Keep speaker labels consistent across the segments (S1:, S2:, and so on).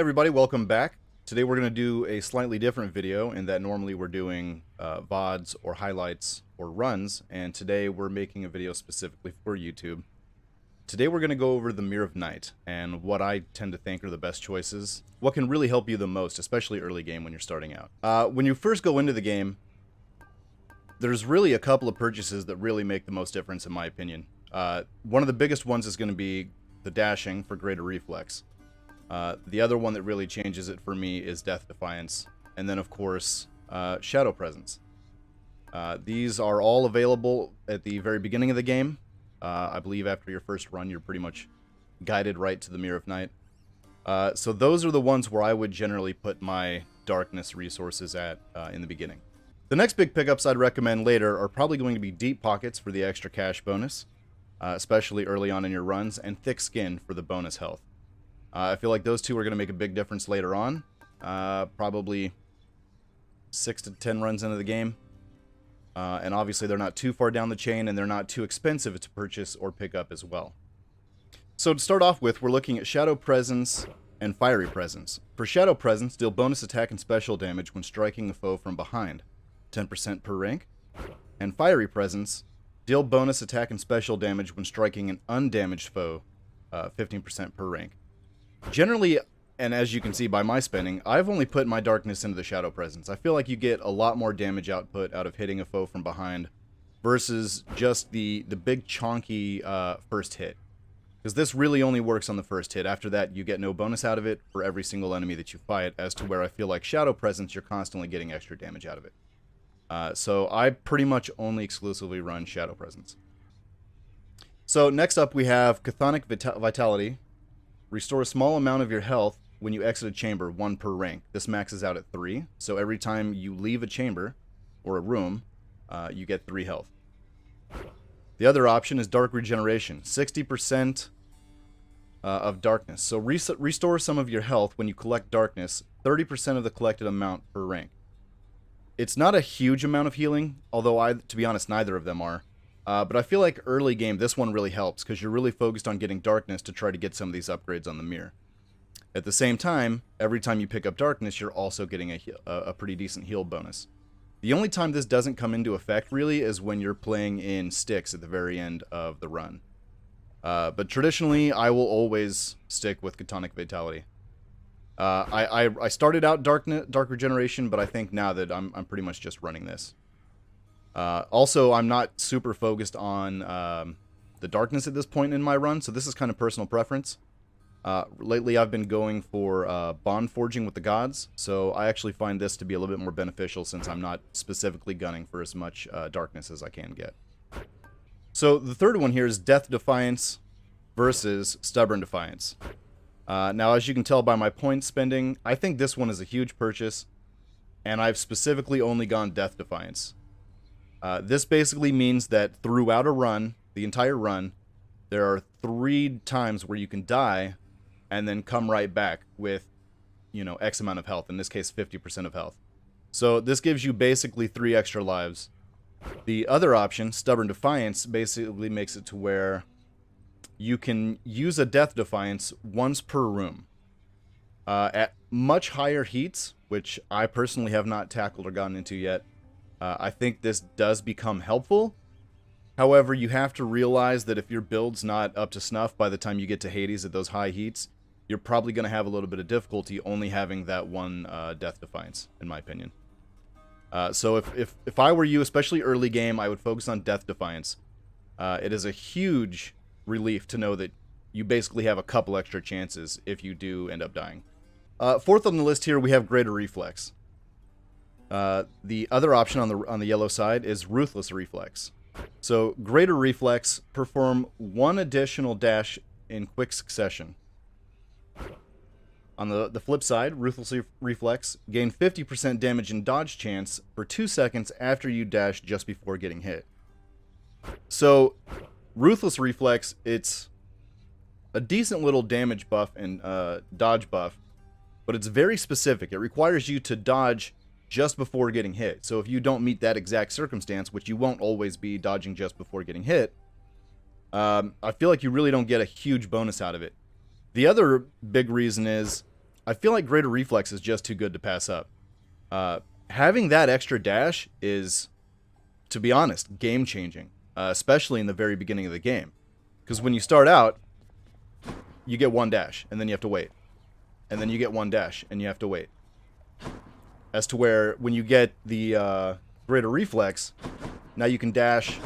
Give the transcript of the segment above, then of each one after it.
S1: Everybody, welcome back. Today we're going to do a slightly different video in that normally we're doing VODs or highlights or runs, and today we're making a video specifically for YouTube. Today we're going to go over the Mirror of Night and what I tend to think are the best choices, what can really help you the most, especially early game when you're starting out. When you first go into the game, there's really a couple of purchases that really make the most difference in my opinion. One of the biggest ones is going to be the dashing for greater reflex. The other one that really changes it for me is Defiance, and then of course Shadow Presence. These are all available at the very beginning of the game. I believe after your first run you're pretty much guided right to the Mirror of Night. So those are the ones where I would generally put my darkness resources at in the beginning. The next big pickups I'd recommend later are probably going to be Deep Pockets for the extra cash bonus, especially early on in your runs, and Thick Skin for the bonus health. I feel like those two are going to make a big difference later on, probably 6 to 10 runs into the game. And obviously they're not too far down the chain, and they're not too expensive to purchase or pick up as well. So to start off with, we're looking at Shadow Presence and Fiery Presence. For Shadow Presence, deal bonus attack and special damage when striking a foe from behind, 10% per rank. And Fiery Presence, deal bonus attack and special damage when striking an undamaged foe, 15% per rank. Generally, and as you can see by my spending, I've only put my darkness into the Shadow Presence. I feel like you get a lot more damage output out of hitting a foe from behind versus just the big chonky first hit. Because this really only works on the first hit. After that, you get no bonus out of it for every single enemy that you fight, as to where I feel like Shadow Presence, you're constantly getting extra damage out of it. So I pretty much only exclusively run Shadow Presence. So next up we have Chthonic Vitality. Restore a small amount of your health when you exit a chamber, 1 per rank. This maxes out at 3, so every time you leave a chamber or a room, you get 3 health. The other option is Dark Regeneration, 60% of darkness. So restore some of your health when you collect darkness, 30% of the collected amount per rank. It's not a huge amount of healing, although to be honest, neither of them are. But I feel like early game, this one really helps because you're really focused on getting darkness to try to get some of these upgrades on the mirror. At the same time, every time you pick up darkness, you're also getting a pretty decent heal bonus. The only time this doesn't come into effect really is when you're playing in sticks at the very end of the run. But traditionally, I will always stick with Chthonic Vitality. I started out Dark Regeneration, but I think now that I'm pretty much just running this. Also, I'm not super focused on the darkness at this point in my run, so this is kind of personal preference. Lately, I've been going for bond forging with the gods, so I actually find this to be a little bit more beneficial since I'm not specifically gunning for as much darkness as I can get. So the third one here is Death Defiance versus Stubborn Defiance. Now, as you can tell by my point spending, I think this one is a huge purchase, and I've specifically only gone Death Defiance. This basically means that throughout a run, the entire run, there are 3 times where you can die and then come right back with, you know, X amount of health, in this case 50% of health. So this gives you basically 3 extra lives. The other option, Stubborn Defiance, basically makes it to where you can use a Death Defiance once per room. At much higher heats, which I personally have not tackled or gotten into yet, I think this does become helpful. However, you have to realize that if your build's not up to snuff by the time you get to Hades at those high heats, you're probably going to have a little bit of difficulty only having that one Death Defiance, in my opinion. So if I were you, especially early game, I would focus on Death Defiance. It is a huge relief to know that you basically have a couple extra chances if you do end up dying. Fourth on the list here, we have Greater Reflex. The other option on the yellow side is Ruthless Reflex. So Greater Reflex, perform 1 additional dash in quick succession. On the flip side, Ruthless Reflex, gain 50% damage and dodge chance for 2 seconds after you dash just before getting hit. So Ruthless Reflex, it's a decent little damage buff and dodge buff, but it's very specific. It requires you to dodge just before getting hit. So if you don't meet that exact circumstance, which you won't always be dodging just before getting hit, I feel like you really don't get a huge bonus out of it. The other big reason is I feel like Greater Reflex is just too good to pass up. Having that extra dash is, to be honest, game-changing, especially in the very beginning of the game. Because when you start out, you get one dash, and then you have to wait. And then you get one dash, and you have to wait. As to where, when you get the Greater Reflex, now you can dash,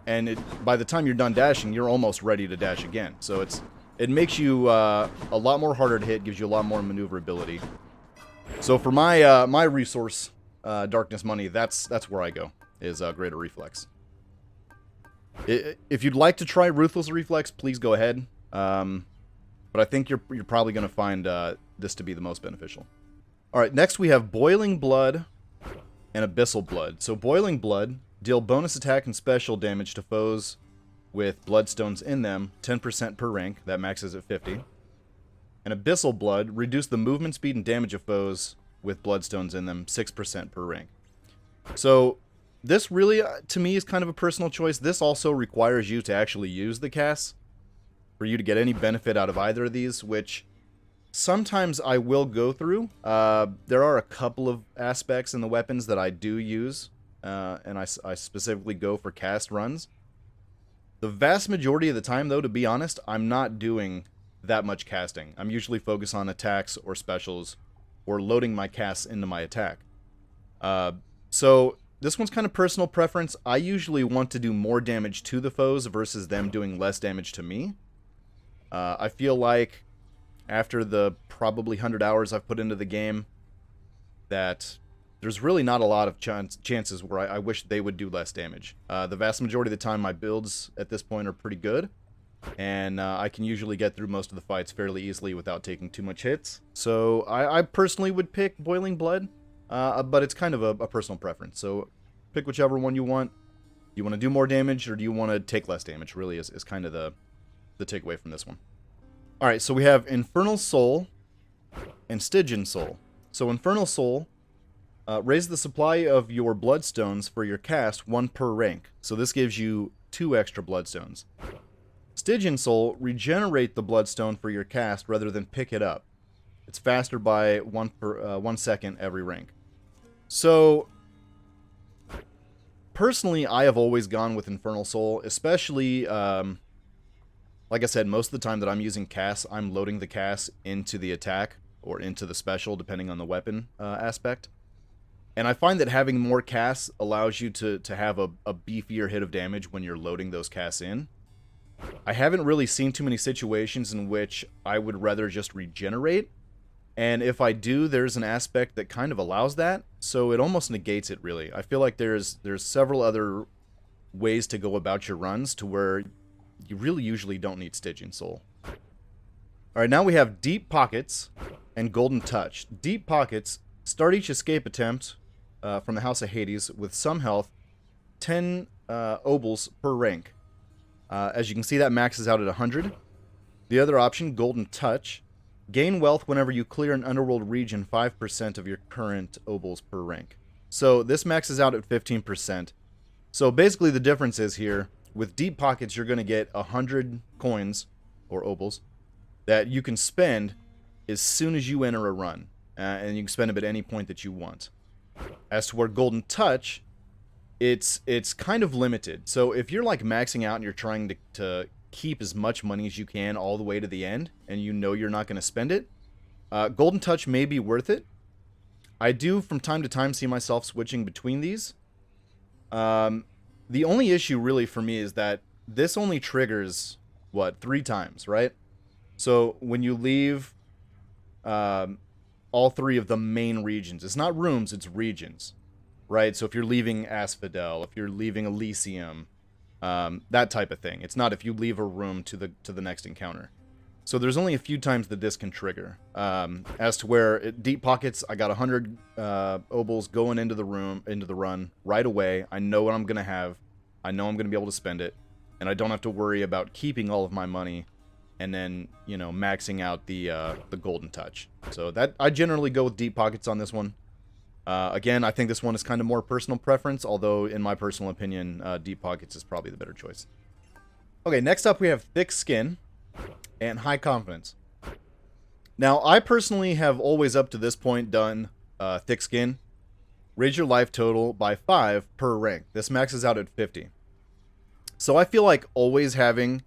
S1: and by the time you're done dashing, you're almost ready to dash again. So it makes you a lot more harder to hit, gives you a lot more maneuverability. So for my my resource, Darkness Money, that's where I go, is Greater Reflex. If you'd like to try Ruthless Reflex, please go ahead. But I think you're probably going to find this to be the most beneficial. All right, next we have Boiling Blood and Abyssal Blood. So Boiling Blood, deal bonus attack and special damage to foes with bloodstones in them, 10% per rank. That maxes at 50. And Abyssal Blood, reduce the movement speed and damage of foes with bloodstones in them, 6% per rank. So this really, to me, is kind of a personal choice. This also requires you to actually use the casts for you to get any benefit out of either of these, which sometimes I will go through. There are a couple of aspects in the weapons that I do use, and I specifically go for cast runs. The vast majority of the time, though, to be honest, I'm not doing that much casting. I'm usually focused on attacks or specials, or loading my casts into my attack. So this one's kind of personal preference. I usually want to do more damage to the foes versus them doing less damage to me. I feel like after the probably 100 hours I've put into the game, that there's really not a lot of chances where I wish they would do less damage. The vast majority of the time, my builds at this point are pretty good, and I can usually get through most of the fights fairly easily without taking too much hits. So I personally would pick Boiling Blood, but it's kind of a personal preference. So pick whichever one you want. Do you want to do more damage, or do you want to take less damage, really is kind of the takeaway from this one. Alright, so we have Infernal Soul and Stygian Soul. So Infernal Soul, raise the supply of your bloodstones for your cast 1 per rank. So this gives you 2 extra bloodstones. Stygian Soul, regenerate the bloodstone for your cast rather than pick it up. It's faster by 1 second every rank. So personally, I have always gone with Infernal Soul, especially like I said, most of the time that I'm using casts, I'm loading the casts into the attack or into the special, depending on the weapon aspect. And I find that having more casts allows you to have a beefier hit of damage when you're loading those casts in. I haven't really seen too many situations in which I would rather just regenerate. And if I do, there's an aspect that kind of allows that, so it almost negates it, really. I feel like there's several other ways to go about your runs to where you really usually don't need Stygian Soul. Alright, now we have Deep Pockets and Golden Touch. Deep Pockets, start each escape attempt from the House of Hades with some health, 10 obols per rank. As you can see, that maxes out at 100. The other option, Golden Touch, gain wealth whenever you clear an underworld region 5% of your current obols per rank. So this maxes out at 15%. So basically the difference is here, with Deep Pockets, you're going to get 100 coins, or obols, that you can spend as soon as you enter a run. And you can spend them at any point that you want. As to where Golden Touch, it's kind of limited. So if you're like maxing out and you're trying to keep as much money as you can all the way to the end, and you know you're not going to spend it, Golden Touch may be worth it. I do from time to time see myself switching between these. The only issue really for me is that this only triggers, 3 times, right? So when you leave all 3 of the main regions, it's not rooms, it's regions, right? So if you're leaving Asphodel, if you're leaving Elysium, that type of thing. It's not if you leave a room to the next encounter. So there's only a few times that this can trigger. As to where Deep Pockets, I got 100 obols going into the run right away. I know what I'm gonna have. I know I'm gonna be able to spend it, and I don't have to worry about keeping all of my money and then, you know, maxing out the Golden Touch. So that I generally go with Deep Pockets on this one. Again, I think this one is kind of more personal preference, although in my personal opinion, Deep Pockets is probably the better choice. Okay, next up we have Thick Skin and High Confidence. Now, I personally have always up to this point done thick skin. Raise your life total by 5 per rank. This maxes out at 50. So I feel like always having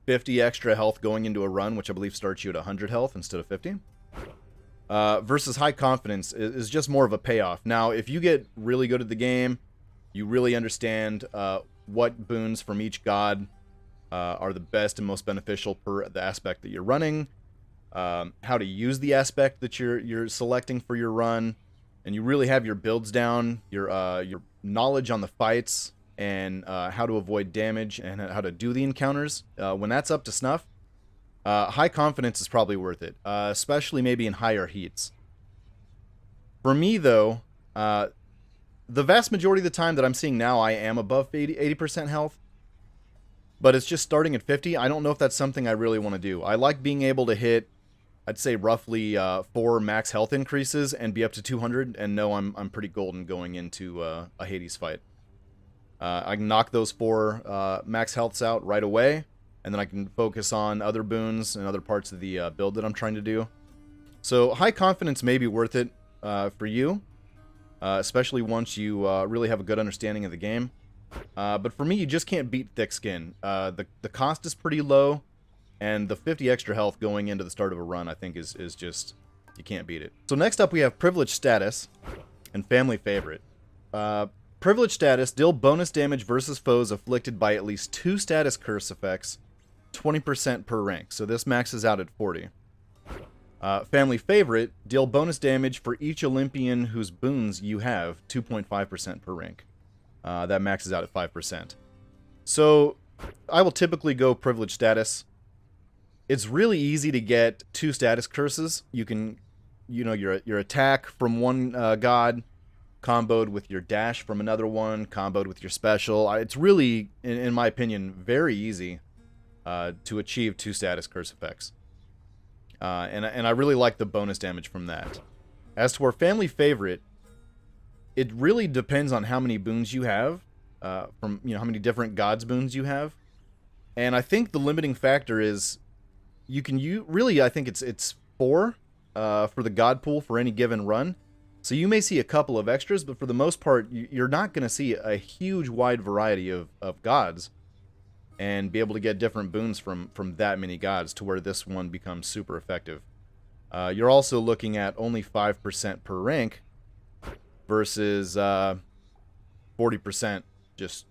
S1: 50 extra health going into a run, which I believe starts you at 100 health instead of 50, versus high confidence is just more of a payoff. Now, if you get really good at the game, you really understand what boons from each god are the best and most beneficial per the aspect that you're running, how to use the aspect that you're selecting for your run, and you really have your builds down, your knowledge on the fights, and how to avoid damage and how to do the encounters. When that's up to snuff, high confidence is probably worth it, especially maybe in higher heats. For me, though, the vast majority of the time that I'm seeing now, I am above 80% health, but it's just starting at 50. I don't know if that's something I really want to do. I like being able to hit, I'd say roughly 4 max health increases and be up to 200, and know I'm pretty golden going into a Hades fight. I can knock those 4 max healths out right away, and then I can focus on other boons and other parts of the build that I'm trying to do. So high confidence may be worth it for you, especially once you really have a good understanding of the game. But for me, you just can't beat thick skin. The cost is pretty low, and the 50 extra health going into the start of a run, I think, is just, you can't beat it. So next up, we have Privileged Status and Family Favorite. Privileged Status, deal bonus damage versus foes afflicted by at least 2 status curse effects, 20% per rank. So this maxes out at 40. Family Favorite, deal bonus damage for each Olympian whose boons you have, 2.5% per rank. That maxes out at 5%. So I will typically go Privileged Status. It's really easy to get 2 status curses. You can, your attack from one god, comboed with your dash from another one, comboed with your special. It's really, in my opinion, very easy to achieve 2 status curse effects. And I really like the bonus damage from that. As to our Family Favorite, it really depends on how many boons you have, from how many different gods boons you have. And I think the limiting factor is I think it's 4 for the god pool for any given run. So you may see a couple of extras, but for the most part, you're not going to see a huge wide variety of gods and be able to get different boons from that many gods to where this one becomes super effective. You're also looking at only 5% per rank versus 40% just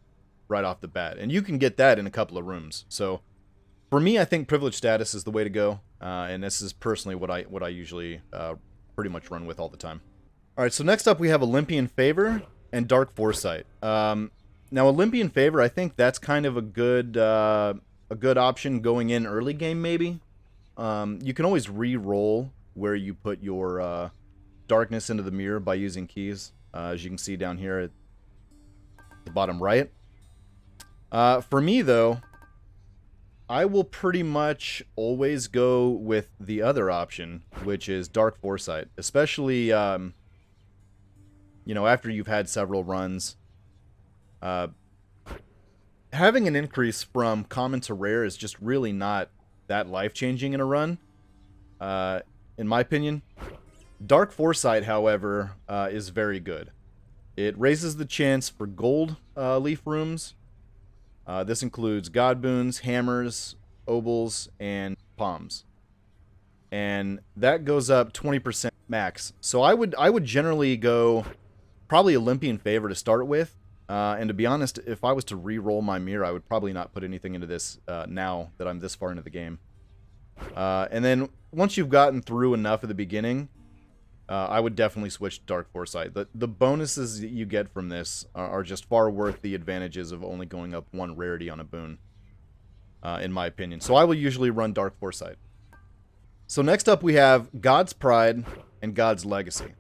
S1: right off the bat. And you can get that in a couple of rooms. So for me, I think Privileged Status is the way to go. And this is personally what I usually pretty much run with all the time. All right, so next up we have Olympian Favor and Dark Foresight. Now, Olympian Favor, I think that's kind of a good option going in early game, maybe. You can always re-roll where you put your darkness into the mirror by using keys, as you can see down here at the bottom right. For me, though, I will pretty much always go with the other option, which is Dark Foresight, especially after you've had several runs. Having an increase from common to rare is just really not that life-changing in a run, in my opinion. Dark Foresight, however, is very good. It raises the chance for gold leaf rooms. This includes god boons, hammers, obols, and palms. And that goes up 20% max. So I would generally go probably Olympian Favor to start with. And to be honest, if I was to re-roll my mirror, I would probably not put anything into this now that I'm this far into the game. And then once you've gotten through enough at the beginning, I would definitely switch to Dark Foresight. The bonuses that you get from this are just far worth the advantages of only going up 1 rarity on a boon, in my opinion. So I will usually run Dark Foresight. So next up we have God's Pride and God's Legacy.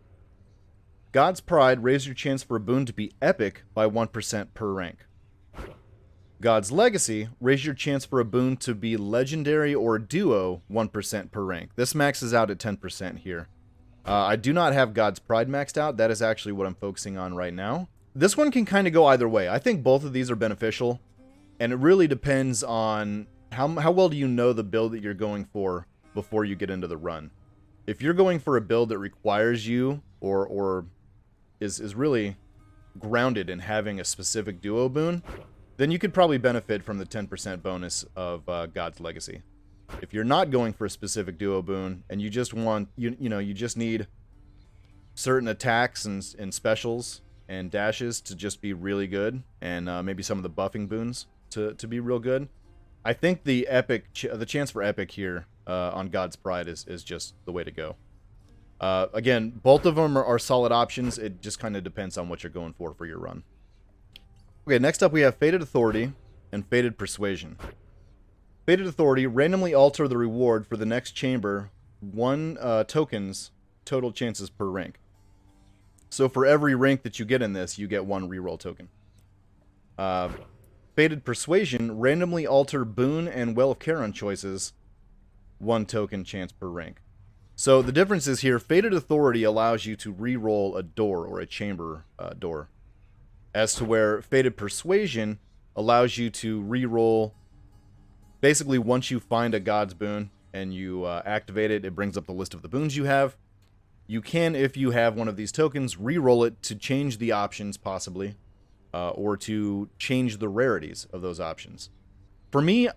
S1: God's Pride, raise your chance for a boon to be epic by 1% per rank. God's Legacy, raise your chance for a boon to be legendary or duo 1% per rank. This maxes out at 10% here. I do not have God's Pride maxed out. That is actually what I'm focusing on right now. This one can kind of go either way. I think both of these are beneficial, and it really depends on how well do you know the build that you're going for before you get into the run. if you're going for a build that requires you or is really grounded in having a specific duo boon, then you could probably benefit from the 10% bonus of God's Legacy. If you're not going for a specific duo boon and you just want, you just need certain attacks and specials and dashes to just be really good, and maybe some of the buffing boons to be real good, I think the chance for epic here on God's Pride is just the way to go. Again, both of them are solid options. It just kind of depends on what you're going for your run. Okay, next up we have Fated Authority and Fated Persuasion. Fated Authority, randomly alter the reward for the next chamber 1 tokens total chances per rank. So for every rank that you get in this, you get 1 reroll token. Fated Persuasion, randomly alter boon and Well of Charon choices 1 token chance per rank. So the difference is here, Fated Authority allows you to reroll a door or a chamber door, as to where Fated Persuasion allows you to reroll. Basically, once you find a God's boon and you activate it, it brings up the list of the boons you have. You can, if you have one of these tokens, reroll it to change the options, possibly, or to change the rarities of those options. For me,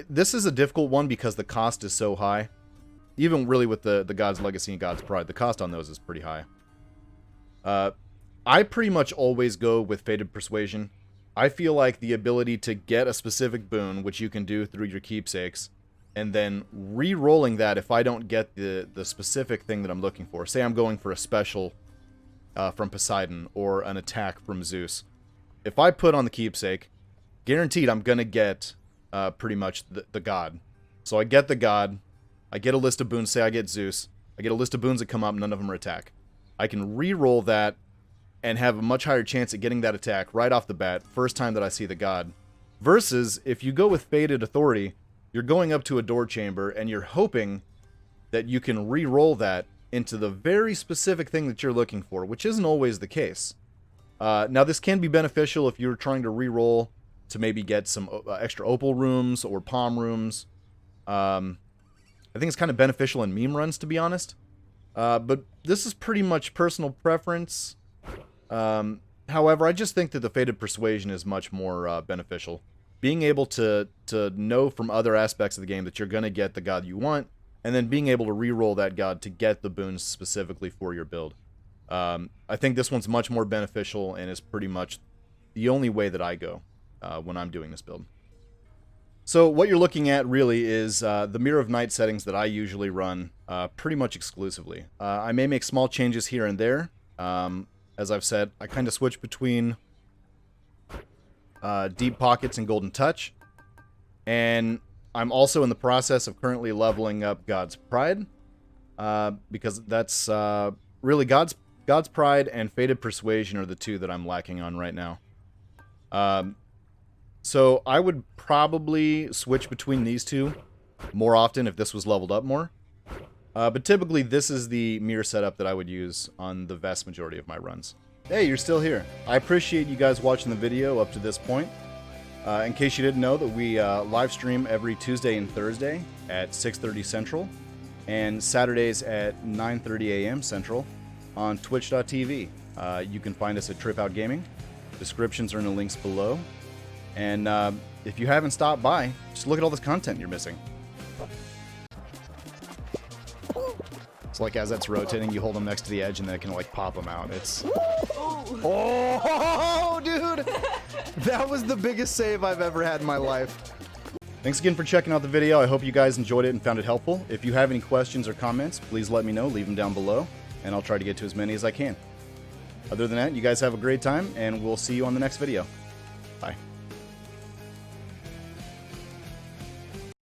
S1: this is a difficult one because the cost is so high. Even really with the God's Legacy and God's Pride, the cost on those is pretty high. I pretty much always go with Fated Persuasion. I feel like the ability to get a specific boon, which you can do through your keepsakes, and then re-rolling that if I don't get the specific thing that I'm looking for. Say I'm going for a special from Poseidon or an attack from Zeus. If I put on the keepsake, guaranteed I'm going to get pretty much the god. So I get the god, I get a list of boons, say I get Zeus, I get a list of boons that come up, none of them are attack. I can re-roll that and have a much higher chance at getting that attack right off the bat, first time that I see the god. Versus, if you go with Fated Authority, you're going up to a door chamber, and you're hoping that you can re-roll that into the very specific thing that you're looking for, which isn't always the case. Now, this can be beneficial if you're trying to re-roll to maybe get some extra opal rooms or palm rooms. I think it's kind of beneficial in meme runs, to be honest. But this is pretty much personal preference. However, I just think that the Fated Persuasion is much more beneficial. Being able to know from other aspects of the game that you're going to get the god you want, and then being able to re-roll that god to get the boons specifically for your build. I think this one's much more beneficial and is pretty much the only way that I go when I'm doing this build. So what you're looking at really is the Mirror of Night settings that I usually run pretty much exclusively. I may make small changes here and there. As I've said, I kind of switch between Deep Pockets and Golden Touch. And I'm also in the process of currently leveling up God's Pride. Because that's really God's Pride and Fated Persuasion are the two that I'm lacking on right now. So I would probably switch between these two more often if this was leveled up more. But typically this is the mirror setup that I would use on the vast majority of my runs. Hey, you're still here. I appreciate you guys watching the video up to this point. In case you didn't know, that we live stream every Tuesday and Thursday at 6:30 Central and Saturdays at 9:30 a.m. Central on twitch.tv. You can find us at Trip Out Gaming. Descriptions are in the links below. And if you haven't stopped by, just look at all this content you're missing. It's like as that's rotating, you hold them next to the edge and then it can like pop them out. It's... Oh, dude! That was the biggest save I've ever had in my life. Thanks again for checking out the video. I hope you guys enjoyed it and found it helpful. If you have any questions or comments, please let me know. Leave them down below, and I'll try to get to as many as I can. Other than that, you guys have a great time, and we'll see you on the next video. Bye.